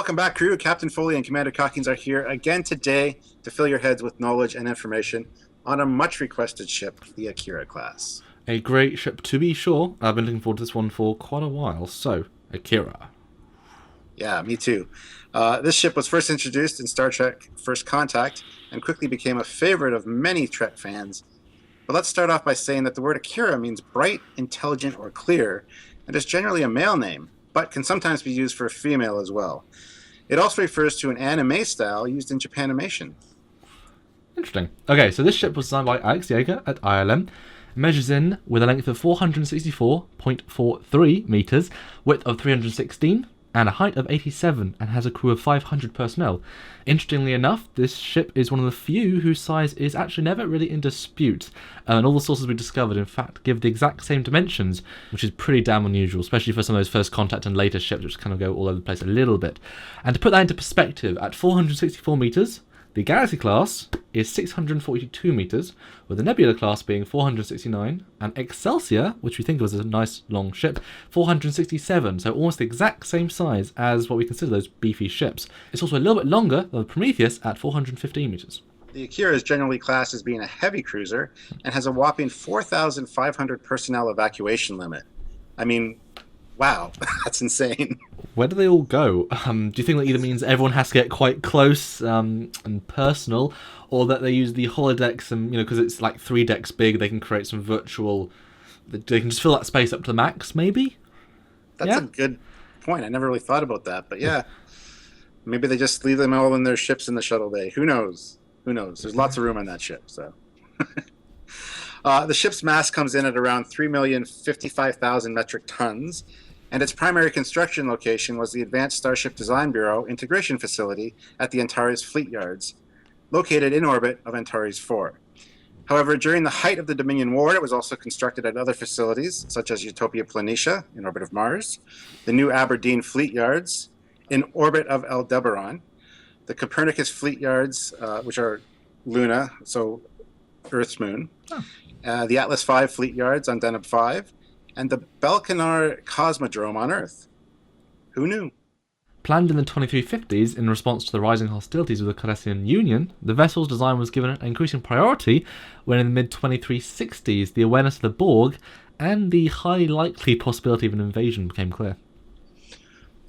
Welcome back, crew. Captain Foley and Commander Calkins are here again today to fill your heads with knowledge and information on a much-requested ship, the Akira Class. A great ship, to be sure. I've been looking forward to this one for quite a while. So, Akira. Yeah, me too. This ship was first introduced in Star Trek First Contact and quickly became a favorite of many Trek fans. But let's start off by saying that the word Akira means bright, intelligent, or clear, and is generally a male name, but can sometimes be used for a female as well. It also refers to an anime style used in Japanimation. Interesting. Okay, so this ship was designed by Alex Yeager at ILM. It measures in with a length of 464.43 meters, width of 316, and a height of 87, and has a crew of 500 personnel. Interestingly enough, this ship is one of the few whose size is actually never really in dispute, and all the sources we discovered, in fact, give the exact same dimensions, which is pretty damn unusual, especially for some of those First Contact and later ships, which kind of go all over the place a little bit. And to put that into perspective, at 464 meters, the Galaxy class is 642 meters, with the Nebula class being 469, and Excelsior, which we think of as a nice long ship, 467, so almost the exact same size as what we consider those beefy ships. It's also a little bit longer than the Prometheus at 415 meters. The Akira is generally classed as being a heavy cruiser and has a whopping 4,500 personnel evacuation limit. I mean, wow, that's insane. Where do they all go? Do you think that either means everyone has to get quite close and personal, or that they use the holodecks and, because it's like 3 decks big, they can create some virtual... They can just fill that space up to the max, maybe? That's a good point. I never really thought about that, but yeah. Maybe they just leave them all in their ships in the shuttle bay. Who knows? Who knows? There's lots of room on that ship, so... The ship's mass comes in at around 3,055,000 metric tons, and its primary construction location was the Advanced Starship Design Bureau Integration Facility at the Antares Fleet Yards, located in orbit of Antares 4. However, during the height of the Dominion War, it was also constructed at other facilities, such as Utopia Planitia, in orbit of Mars, the New Aberdeen Fleet Yards, in orbit of Aldebaran, the Copernicus Fleet Yards, which are Luna, so Earth's moon, the Atlas V Fleet Yards on Deneb 5, and the Baikonur Cosmodrome on Earth. Who knew? Planned in the 2350s in response to the rising hostilities with the Cardassian Union, the vessel's design was given an increasing priority when in the mid-2360s the awareness of the Borg and the highly likely possibility of an invasion became clear.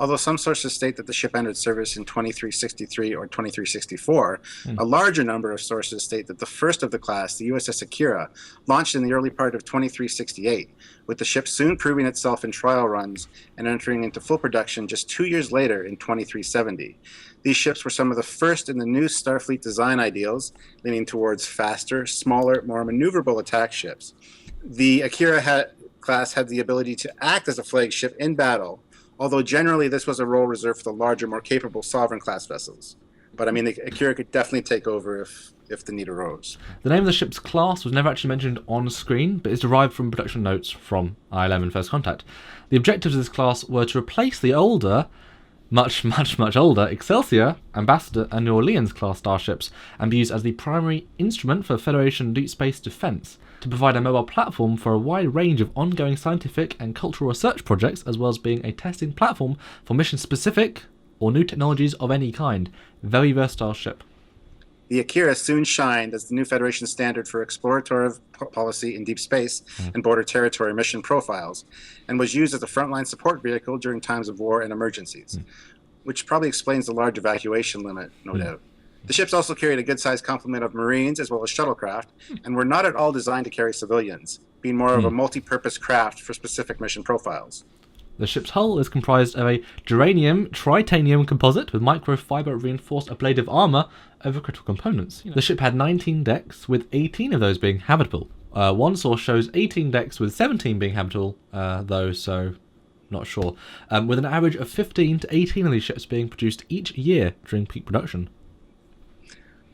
Although some sources state that the ship entered service in 2363 or 2364, a larger number of sources state that the first of the class, the USS Akira, launched in the early part of 2368, with the ship soon proving itself in trial runs and entering into full production just 2 years later in 2370. These ships were some of the first in the new Starfleet design ideals, leaning towards faster, smaller, more maneuverable attack ships. The Akira class had the ability to act as a flagship in battle, although generally this was a role reserved for the larger, more capable Sovereign-class vessels. But I mean, the Akira could definitely take over if the need arose. The name of the ship's class was never actually mentioned on screen, but is derived from production notes from ILM and First Contact. The objectives of this class were to replace the older, much older Excelsior, Ambassador, and New Orleans class starships, and be used as the primary instrument for Federation deep space defense, to provide a mobile platform for a wide range of ongoing scientific and cultural research projects, as well as being a testing platform for mission-specific or new technologies of any kind. Very versatile ship. The Akira soon shined as the new Federation standard for exploratory policy in deep space and border territory mission profiles, and was used as a frontline support vehicle during times of war and emergencies, which probably explains the large evacuation limit, no doubt. The ships also carried a good-sized complement of Marines as well as shuttlecraft, and were not at all designed to carry civilians, being more of a multi-purpose craft for specific mission profiles. The ship's hull is comprised of a geranium tritanium composite with microfiber reinforced ablative armor over critical components. The ship had 19 decks, with 18 of those being habitable. One source shows 18 decks with 17 being habitable, though, so not sure. With an average of 15 to 18 of these ships being produced each year during peak production.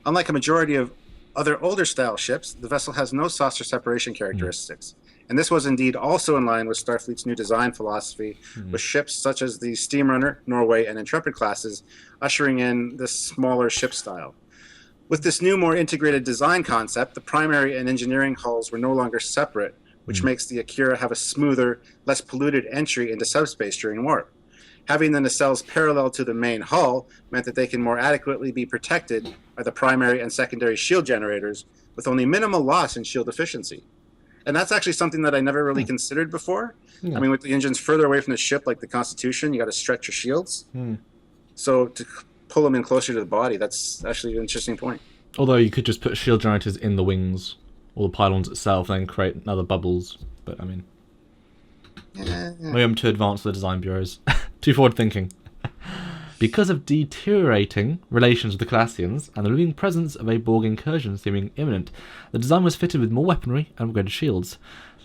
Unlike a majority of other older style ships, the vessel has no saucer separation characteristics. And this was indeed also in line with Starfleet's new design philosophy, with ships such as the Steamrunner, Norway, and Intrepid classes ushering in this smaller ship style. With this new, more integrated design concept, the primary and engineering hulls were no longer separate, which makes the Akira have a smoother, less polluted entry into subspace during warp. Having the nacelles parallel to the main hull meant that they can more adequately be protected by the primary and secondary shield generators with only minimal loss in shield efficiency. And that's actually something that I never really considered before. Yeah. I mean, with the engines further away from the ship, like the Constitution, you got to stretch your shields. So to pull them in closer to the body, that's actually an interesting point. Although you could just put shield generators in the wings or the pylons itself and then create another bubbles. But, I mean... Maybe I'm too advanced for the design bureaus. Too forward thinking. Because of deteriorating relations with the Classians and the looming presence of a Borg incursion seeming imminent, the design was fitted with more weaponry and upgraded shields.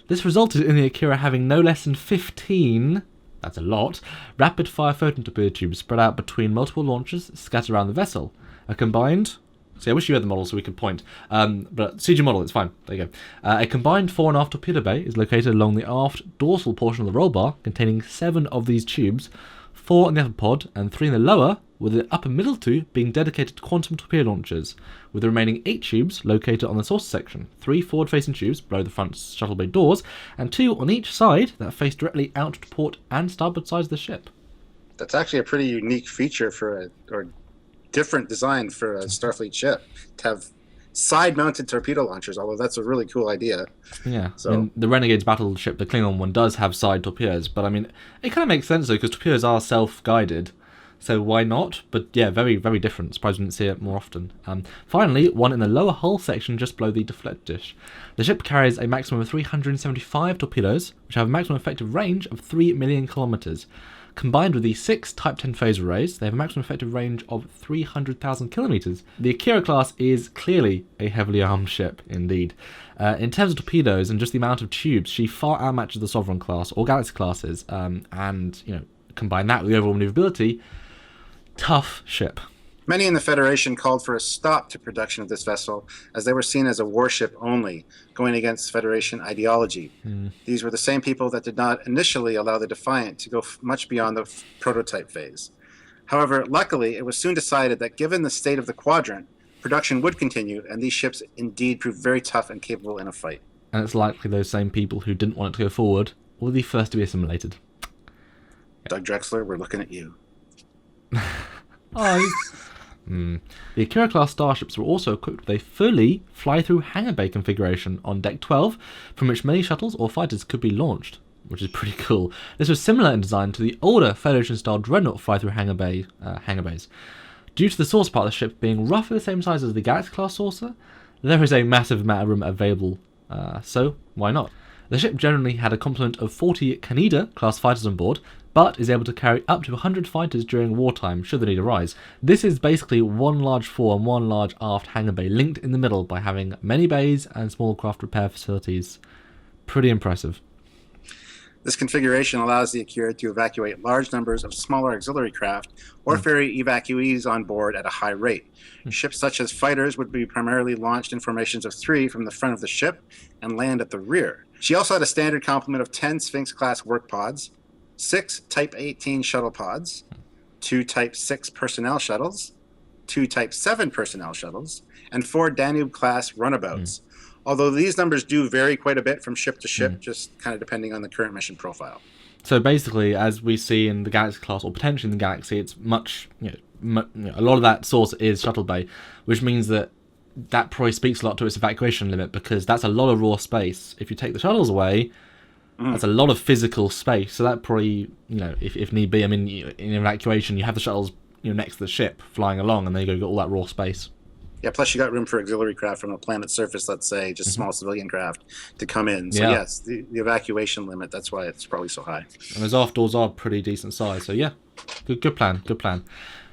This resulted in the Akira having no less than 15, that's a lot, rapid-fire photon torpedo tubes spread out between multiple launchers scattered around the vessel. A combined... See, I wish you had the model so we could point. But CG model, it's fine. There you go. A combined fore and aft torpedo bay is located along the aft dorsal portion of the roll bar, containing 7 of these tubes, 4 in the upper pod and 3 in the lower, with the upper middle 2 being dedicated to quantum torpedo launchers, with the remaining 8 tubes located on the saucer section, 3 forward-facing tubes below the front shuttle bay doors, and 2 on each side that face directly out to port and starboard sides of the ship. That's actually a pretty unique feature or different design for a Starfleet ship, to have side-mounted torpedo launchers, although that's a really cool idea. Yeah, so I mean, the Renegades battleship, the Klingon one, does have side torpedoes, but I mean, it kind of makes sense though, because torpedoes are self-guided, so why not? But yeah, very, very different. Surprised we didn't see it more often. Finally, one in the lower hull section just below the deflect dish. The ship carries a maximum of 375 torpedoes, which have a maximum effective range of 3 million kilometers. Combined with the 6 Type 10 phase arrays, they have a maximum effective range of 300,000 kilometers. The Akira Class is clearly a heavily armed ship, indeed. In terms of torpedoes and just the amount of tubes, she far outmatches the Sovereign class or Galaxy classes, and combine that with the overall maneuverability. Tough ship. Many in the Federation called for a stop to production of this vessel, as they were seen as a warship only, going against Federation ideology. These were the same people that did not initially allow the Defiant to go much beyond the prototype phase. However, luckily, it was soon decided that given the state of the quadrant, production would continue, and these ships indeed proved very tough and capable in a fight. And it's likely those same people who didn't want it to go forward were the first to be assimilated. Doug Drexler, we're looking at you. The Akira class starships were also equipped with a fully fly-through hangar bay configuration on Deck 12, from which many shuttles or fighters could be launched, which is pretty cool. This was similar in design to the older Federation-style Dreadnought fly-through hangar bays. Due to the saucer part of the ship being roughly the same size as the Galaxy class saucer, there is a massive amount of room available, so why not? The ship generally had a complement of 40 Kaneda class fighters on board, but is able to carry up to 100 fighters during wartime, should the need arise. This is basically one large fore and one large aft hangar bay linked in the middle by having many bays and small craft repair facilities. Pretty impressive. This configuration allows the Akira to evacuate large numbers of smaller auxiliary craft or ferry evacuees on board at a high rate. Ships such as fighters would be primarily launched in formations of 3 from the front of the ship and land at the rear. She also had a standard complement of 10 Sphinx-class work pods, 6 Type 18 shuttle pods, 2 Type 6 personnel shuttles, 2 Type 7 personnel shuttles, and 4 Danube-class runabouts. Although these numbers do vary quite a bit from ship to ship, just kind of depending on the current mission profile. So basically, as we see in the Galaxy class, or potentially in the Galaxy, it's much, a lot of that source is shuttle bay, which means that probably speaks a lot to its evacuation limit, because that's a lot of raw space. If you take the shuttles away, that's a lot of physical space. So that probably, if need be, I mean, in evacuation, you have the shuttles, next to the ship flying along, and then you get all that raw space. Yeah, plus you got room for auxiliary craft from a planet's surface, let's say, just small civilian craft to come in. So yes, the evacuation limit, that's why it's probably so high. And those aft doors are pretty decent size, so yeah, good plan.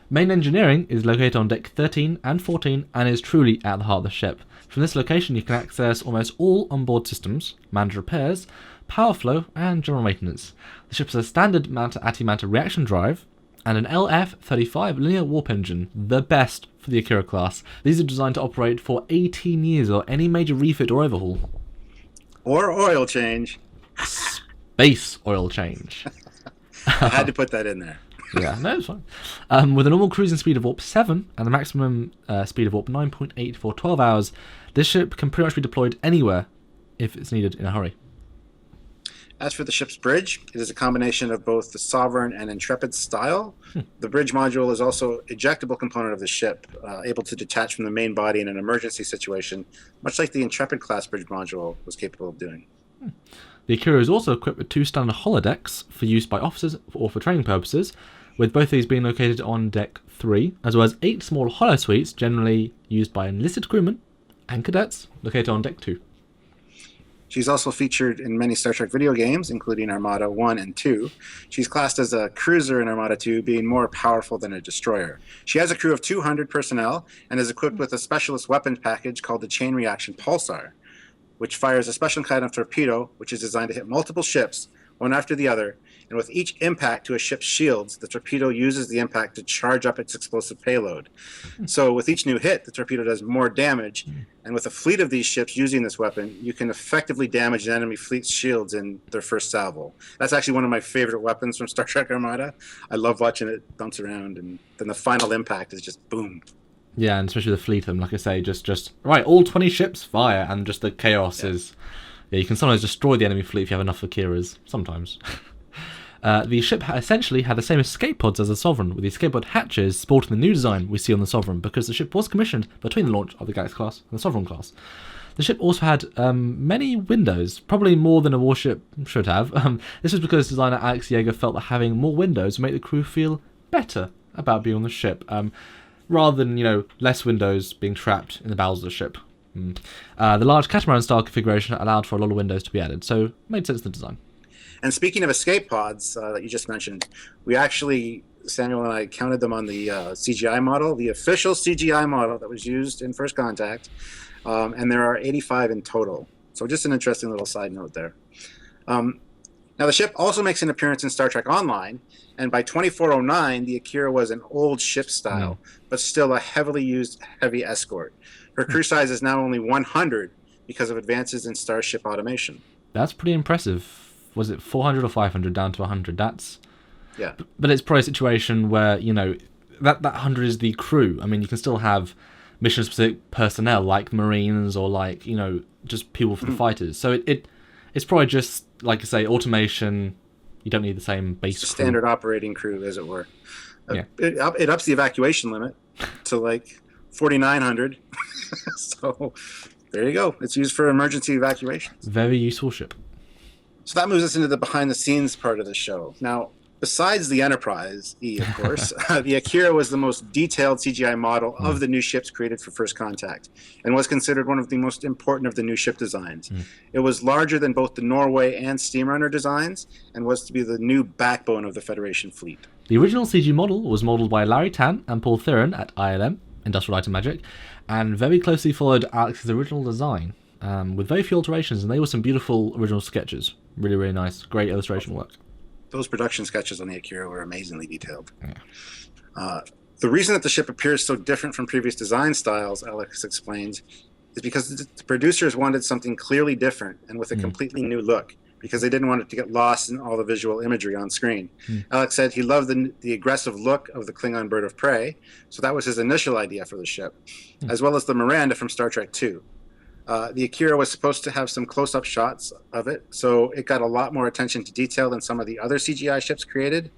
Main engineering is located on Deck 13 and 14 and is truly at the heart of the ship. From this location you can access almost all onboard systems, manage repairs, power flow and general maintenance. The ship has a standard antimatter reaction drive and an LF-35 linear warp engine, the best for the Akira class. These are designed to operate for 18 years or any major refit or overhaul. Or oil change. Space oil change. I had to put that in there. Yeah, no, it's fine. With a normal cruising speed of warp 7 and a maximum speed of warp 9.8 for 12 hours, this ship can pretty much be deployed anywhere if it's needed in a hurry. As for the ship's bridge, it is a combination of both the Sovereign and Intrepid style. The bridge module is also an ejectable component of the ship, able to detach from the main body in an emergency situation, much like the Intrepid class bridge module was capable of doing. The Akira is also equipped with 2 standard holodecks for use by officers or for training purposes, with both these being located on deck 3, as well as 8 small holosuites generally used by enlisted crewmen and cadets located on deck 2. She's also featured in many Star Trek video games, including Armada 1 and 2. She's classed as a cruiser in Armada 2, being more powerful than a destroyer. She has a crew of 200 personnel and is equipped with a specialist weapons package called the Chain Reaction Pulsar, which fires a special kind of torpedo, which is designed to hit multiple ships, one after the other, and with each impact to a ship's shields, the torpedo uses the impact to charge up its explosive payload. So with each new hit, the torpedo does more damage, and with a fleet of these ships using this weapon, you can effectively damage an enemy fleet's shields in their first salvo. That's actually one of my favorite weapons from Star Trek Armada. I love watching it bounce around, and then the final impact is just boom. Yeah, and especially the fleet of them, like I say, just right, all 20 ships fire, and just the chaos is... Yeah, you can sometimes destroy the enemy fleet if you have enough Akiras, sometimes. The ship essentially had the same escape pods as the Sovereign, with the escape pod hatches sporting the new design we see on the Sovereign, because the ship was commissioned between the launch of the Galaxy class and the Sovereign class. The ship also had many windows, probably more than a warship should have. This was because designer Alex Yeager felt that having more windows would make the crew feel better about being on the ship, rather than, less windows being trapped in the bowels of the ship. The large catamaran-style configuration allowed for a lot of windows to be added, so made sense in the design. And speaking of escape pods that you just mentioned, we actually, Samuel and I counted them on the CGI model, the official CGI model that was used in First Contact, and there are 85 in total. So just an interesting little side note there. Now the ship also makes an appearance in Star Trek Online, and by 2409, the Akira was an old ship style, but still a heavily used heavy escort. Her crew size is now only 100 because of advances in starship automation. That's pretty impressive. Was it 400 or 500 down to 100? That's... Yeah. But it's probably a situation where, that 100 is the crew. I mean, you can still have mission-specific personnel like Marines or like, just people for the fighters. So it's probably just, like I say, automation. You don't need the same base crew. Standard operating crew, as it were. Yeah. It ups the evacuation limit to like 4,900. So there you go. It's used for emergency evacuations. Very useful ship. So that moves us into the behind-the-scenes part of the show. Now, besides the Enterprise E, of course, the Akira was the most detailed CGI model of the new ships created for First Contact, and was considered one of the most important of the new ship designs. It was larger than both the Norway and Steamrunner designs, and was to be the new backbone of the Federation fleet. The original CG model was modelled by Larry Tan and Paul Theron at ILM, Industrial Light and Magic, and very closely followed Alex's original design, with very few alterations, and they were some beautiful original sketches. Really, really nice. Great illustration work. Those production sketches on the Akira were amazingly detailed. Yeah. The reason that the ship appears so different from previous design styles, Alex explains, is because the producers wanted something clearly different and with a completely new look, because they didn't want it to get lost in all the visual imagery on screen. Alex said he loved the aggressive look of the Klingon bird of prey, so that was his initial idea for the ship, as well as the Miranda from Star Trek II. The Akira was supposed to have some close-up shots of it, so it got a lot more attention to detail than some of the other CGI ships created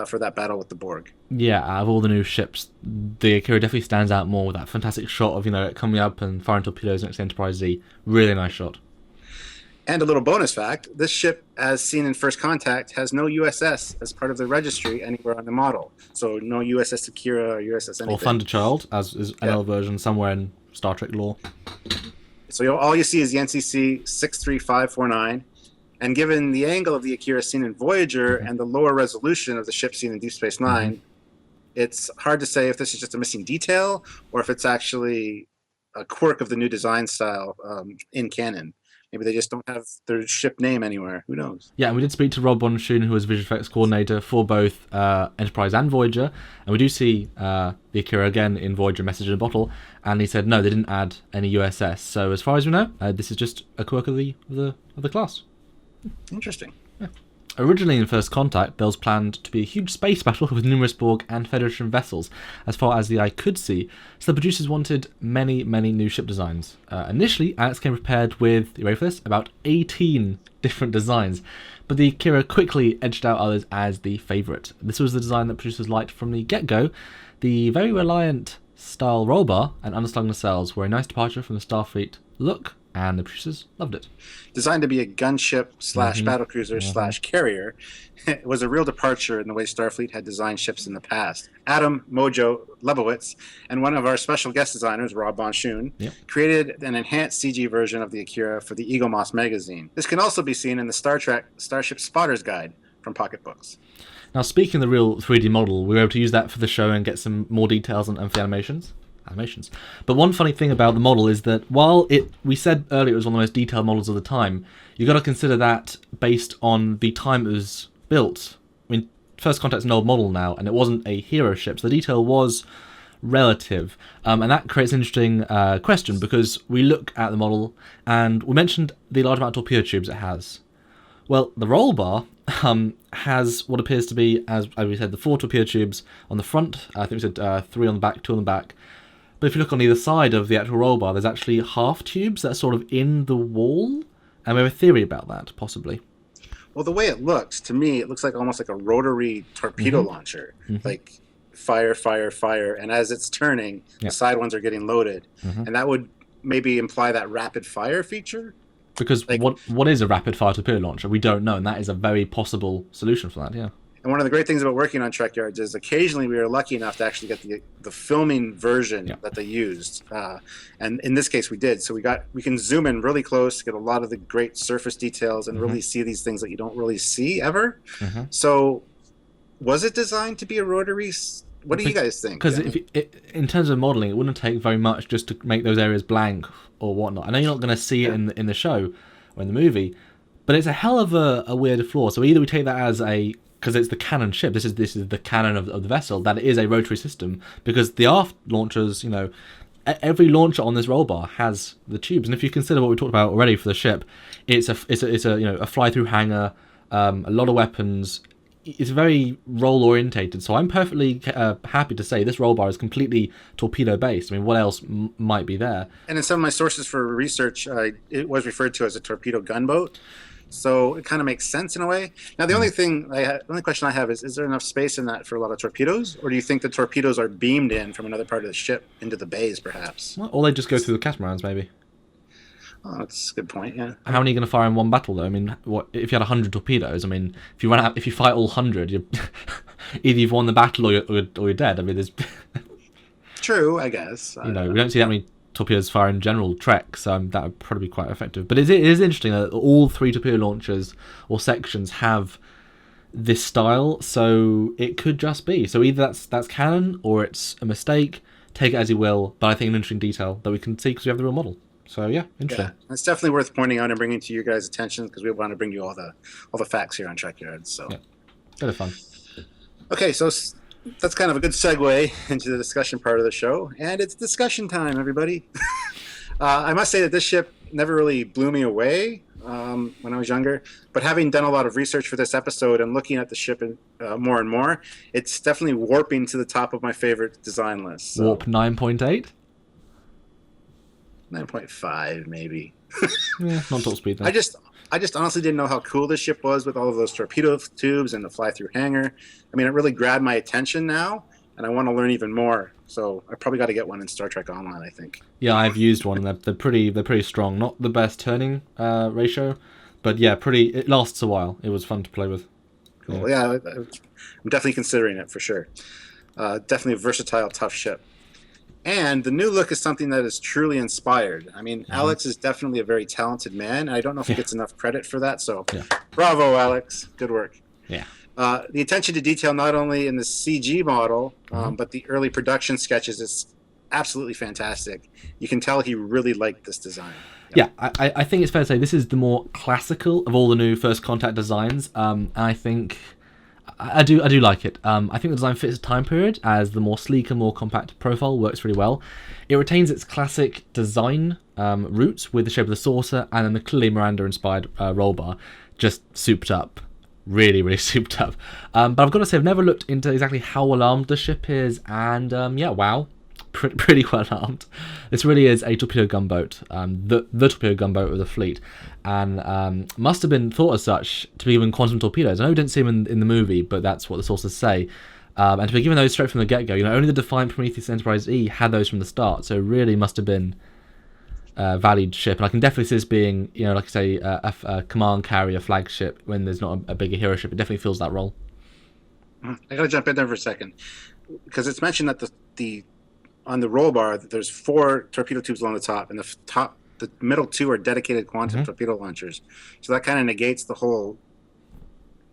for that battle with the Borg. Yeah, out of all the new ships, the Akira definitely stands out more with that fantastic shot of, it coming up and firing torpedoes next to Enterprise Z. Really nice shot. And a little bonus fact, this ship, as seen in First Contact, has no USS as part of the registry anywhere on the model. So no USS Akira or USS anything. Or Thunderchild, as is another version somewhere in Star Trek lore. So all you see is the NCC 63549, and given the angle of the Akira seen in Voyager and the lower resolution of the ship seen in Deep Space Nine, it's hard to say if this is just a missing detail or if it's actually a quirk of the new design style in canon. Maybe they just don't have their ship name anywhere. Who knows? Yeah, and we did speak to Rob Bonshun, who was visual effects coordinator for both Enterprise and Voyager, and we do see the Akira again in Voyager Message in a Bottle, and he said no, they didn't add any USS. So as far as we know, this is just a quirk of the class. Interesting. Yeah. Originally in First Contact, there was planned to be a huge space battle with numerous Borg and Federation vessels, as far as the eye could see, so the producers wanted many, many new ship designs. Initially, Alex came prepared with, you ready for this, about 18 different designs, but the Akira quickly edged out others as the favourite. This was the design that producers liked from the get-go. The very Reliant style rollbar and underslung nacelles were a nice departure from the Starfleet look, and the producers loved it. Designed to be a gunship / battlecruiser / carrier, it was a real departure in the way Starfleet had designed ships in the past. Adam Mojo Lebowitz and one of our special guest designers, Rob Bonchoon, created an enhanced CG version of the Akira for the Eagle Moss magazine. This can also be seen in the Star Trek Starship Spotter's Guide from Pocket Books. Now, speaking of the real 3D model, we were able to use that for the show and get some more details and for the animations. But one funny thing about the model is that while we said earlier it was one of the most detailed models of the time, you got to consider that based on the time it was built. I mean, First Contact's an old model now, and it wasn't a hero ship, so the detail was relative, and that creates an interesting question, because we look at the model and we mentioned the large amount of torpedo tubes it has. Well, the roll bar has what appears to be, as we said, the 4 torpedo tubes on the front. I think we said 3 on the back, 2 on the back. But if you look on either side of the actual roll bar, there's actually half tubes that are sort of in the wall. And we have a theory about that, possibly. Well, the way it looks, to me, it looks like almost like a rotary torpedo launcher. Like fire, fire, fire. And as it's turning, the side ones are getting loaded. And that would maybe imply that rapid fire feature. Because like, what is a rapid fire torpedo launcher? We don't know. And that is a very possible solution for that, yeah. And one of the great things about working on Trekyards is occasionally we are lucky enough to actually get the filming version that they used, and in this case we did. So we can zoom in really close, get a lot of the great surface details, and really see these things that you don't really see ever. So, was it designed to be a rotary? What do you guys think? Because in terms of modelling, it wouldn't take very much just to make those areas blank or whatnot. I know you're not going to see it in the show or in the movie, but it's a hell of a weird flaw. So either we take that as because it's the cannon ship, this is the cannon of the vessel, that it is a rotary system, because the aft launchers, every launcher on this roll bar has the tubes. And if you consider what we talked about already for the ship, it's a fly-through hangar, a lot of weapons. It's very roll orientated, so I'm perfectly happy to say this roll bar is completely torpedo based. I mean, what else might be there? And in some of my sources for research, it was referred to as a torpedo gunboat. So it kind of makes sense in a way. Now, the only question I have is there enough space in that for a lot of torpedoes? Or do you think the torpedoes are beamed in from another part of the ship into the bays, perhaps? Well, or they just go through the catamarans, maybe. Oh, that's a good point, yeah. How many are you going to fire in one battle, though? I mean, what if you had 100 torpedoes? I mean, if you fight all 100, either you've won the battle or you're dead. I mean, there's... True, I guess. We don't see that many torpedoes fire in general Trek, so that would probably be quite effective. But it is interesting that all 3 torpedo launchers or sections have this style, so it could just be. So either that's canon or it's a mistake. Take it as you will, but I think an interesting detail that we can see because we have the real model. So yeah, interesting. Yeah, it's definitely worth pointing out and bringing to your guys' attention because we want to bring you all the facts here on Trekyards. So yeah, bit of fun. Okay, so that's kind of a good segue into the discussion part of the show, and it's discussion time, everybody. I must say that this ship never really blew me away when I was younger, but having done a lot of research for this episode and looking at the ship more and more, it's definitely warping to the top of my favorite design list. So. Warp 9.8? 9.5 maybe. Yeah, not top speed then. I just honestly didn't know how cool this ship was with all of those torpedo tubes and the fly-through hangar. I mean, it really grabbed my attention now, and I want to learn even more. So I probably got to get one in Star Trek Online, I think. Yeah, I've used one. They're pretty strong. Not the best turning ratio, but yeah, it lasts a while. It was fun to play with. Cool. Yeah, I'm definitely considering it for sure. Definitely a versatile, tough ship. And the new look is something that is truly inspired. I mean, Alex is definitely a very talented man. I don't know if he gets enough credit for that, so bravo, Alex. Good work. Yeah. The attention to detail, not only in the CG model, but the early production sketches, is absolutely fantastic. You can tell he really liked this design. Yeah, I think it's fair to say this is the more classical of all the new First Contact designs. And I think... I do like it. I think the design fits the time period, as the more sleek and more compact profile works really well. It retains its classic design roots with the shape of the saucer and then the clearly Miranda-inspired roll bar, just souped up. really, really souped up. But I've got to say, I've never looked into exactly how well armed the ship is, and yeah, wow, pretty well armed. This really is a torpedo gunboat, the torpedo gunboat of the fleet, and must have been thought as such to be given quantum torpedoes. I know we didn't see them in the movie, but that's what the sources say. And to be given those straight from the get-go, only the Defiant, Prometheus, and Enterprise E had those from the start, so it really must have been a valued ship. And I can definitely see this being, like I say, a command carrier flagship when there's not a bigger hero ship. It definitely fills that role. I gotta jump in there for a second, because it's mentioned that the on the roll bar there's 4 torpedo tubes along the top, and the middle 2 are dedicated quantum torpedo launchers. So that kind of negates the whole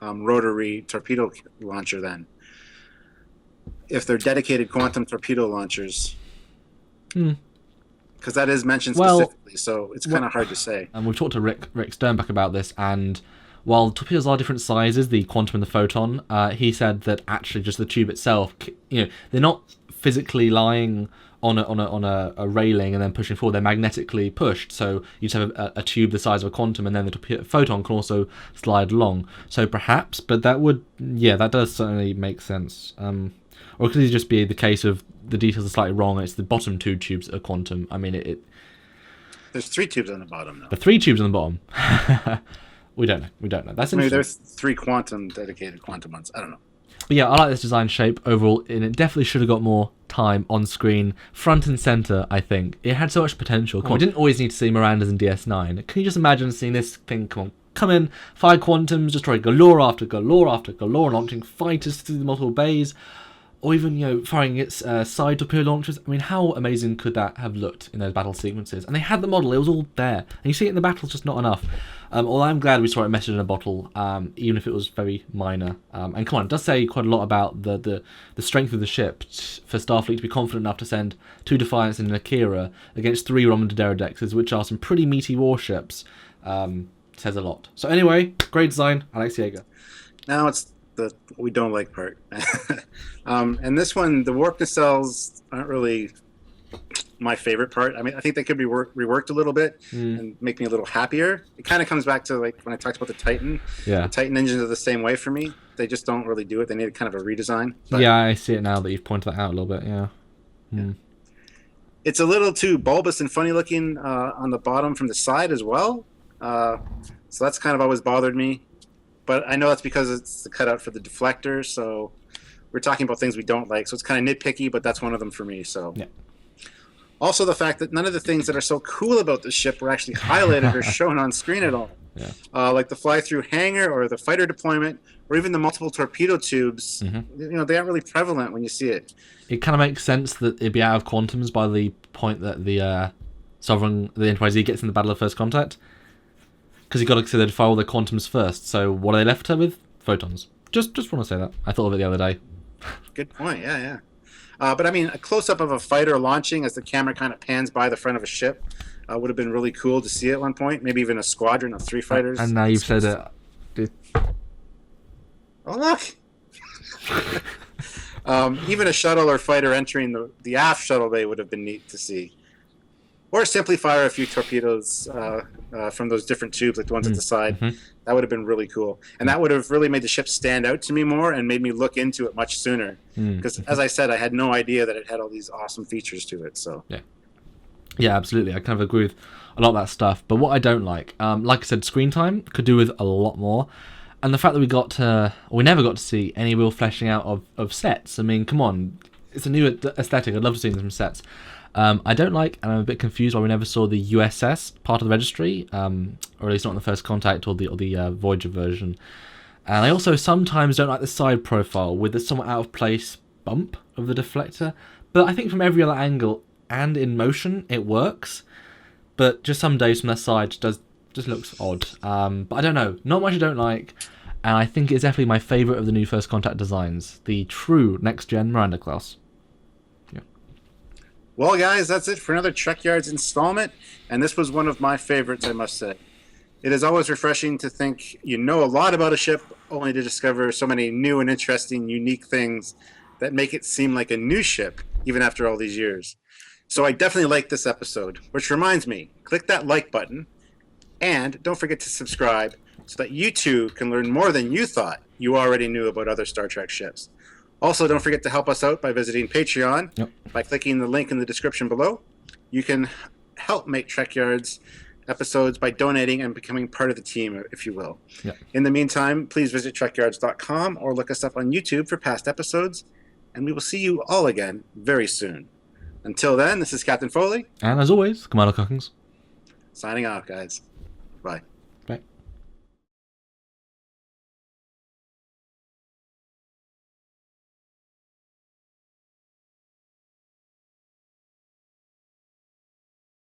rotary torpedo launcher then. If they're dedicated quantum torpedo launchers, because that is mentioned specifically, so it's kind of hard to say. And we've talked to Rick Sternbach about this, and while torpedoes are different sizes, the quantum and the photon, he said that actually just the tube itself, they're not physically lying on a railing and then pushing forward. They're magnetically pushed, so you just have a tube the size of a quantum, and then the photon can also slide along. So perhaps, but that does certainly make sense. Or could it just be the case of the details are slightly wrong? It's the bottom 2 tubes that are quantum. I mean, there's 3 tubes on the bottom, though. The 3 tubes on the bottom. We don't know. That's interesting. Maybe there's 3 dedicated quantum ones. I don't know. But yeah, I like this design shape overall, and it definitely should have got more time on screen, front and center. I think it had so much potential. We didn't always need to see Miranda's in DS9. Can you just imagine seeing this thing come in, 5 quantums, destroy galore after galore after galore, launching fighters through the multiple bays, or even firing its side torpedo launchers? I mean, how amazing could that have looked in those battle sequences? And they had the model; it was all there, and you see it in the battles, just not enough. Although I'm glad we saw it messaged in a bottle, even if it was very minor. And come on, it does say quite a lot about the strength of the ship for Starfleet to be confident enough to send 2 Defiants and an Akira against 3 Romulan Pterodexes, which are some pretty meaty warships. Says a lot. So anyway, great design, Alex Yeager. Now it's the we don't like part. And this one, the warp nacelles aren't really my favorite part. I mean, I think they could be reworked a little bit and make me a little happier. It kind of comes back to like when I talked about the Titan. Yeah. The Titan engines are the same way for me. They just don't really do it. They need kind of a redesign. But yeah, I see it now that you've pointed that out a little bit. Yeah. It's a little too bulbous and funny looking on the bottom from the side as well. So that's kind of always bothered me. But I know that's because it's the cutout for the deflector. So we're talking about things we don't like. So it's kind of nitpicky, but that's one of them for me. So. Yeah. Also, the fact that none of the things that are so cool about this ship were actually highlighted or shown on screen at all. Yeah. Like the fly-through hangar or the fighter deployment or even the multiple torpedo tubes. They aren't really prevalent when you see it. It kind of makes sense that it'd be out of quantums by the point that the Enterprise E gets in the Battle of First Contact. Because you've got to consider to fire the quantums first. So what are they left with? Photons. Just want to say that. I thought of it the other day. Good point. Yeah. But I mean, a close-up of a fighter launching as the camera kind of pans by the front of a ship would have been really cool to see at one point. Maybe even a squadron of 3 fighters. And now you've said it. Oh, look! Even a shuttle or fighter entering the aft shuttle bay would have been neat to see. Or simply fire a few torpedoes from those different tubes, like the ones at the side. That would have been really cool. And that would have really made the ship stand out to me more and made me look into it much sooner. Because, as I said, I had no idea that it had all these awesome features to it. So Yeah, absolutely. I kind of agree with a lot of that stuff. But what I don't like I said, screen time could do with a lot more. And the fact that we never got to see any real fleshing out of sets. I mean, come on. It's a new aesthetic. I'd love to see them sets. I don't like, and I'm a bit confused why we never saw the USS part of the registry, or at least not in the First Contact or the Voyager version. And I also sometimes don't like the side profile with the somewhat out of place bump of the deflector. But I think from every other angle and in motion, it works. But just some days from that side just looks odd. But I don't know. Not much I don't like. And I think it's definitely my favourite of the new First Contact designs. The true next-gen Miranda class. Well, guys, that's it for another Trekyards installment, and this was one of my favorites, I must say. It is always refreshing to think you know a lot about a ship, only to discover so many new and interesting, unique things that make it seem like a new ship, even after all these years. So I definitely liked this episode, which reminds me, click that like button, and don't forget to subscribe so that you too can learn more than you thought you already knew about other Star Trek ships. Also, don't forget to help us out by visiting Patreon by clicking the link in the description below. You can help make Trekyards episodes by donating and becoming part of the team, if you will. In the meantime, please visit trekyards.com or look us up on YouTube for past episodes, and we will see you all again very soon. Until then, this is Captain Foley. And as always, Commander Cockings. Signing off, guys. Bye.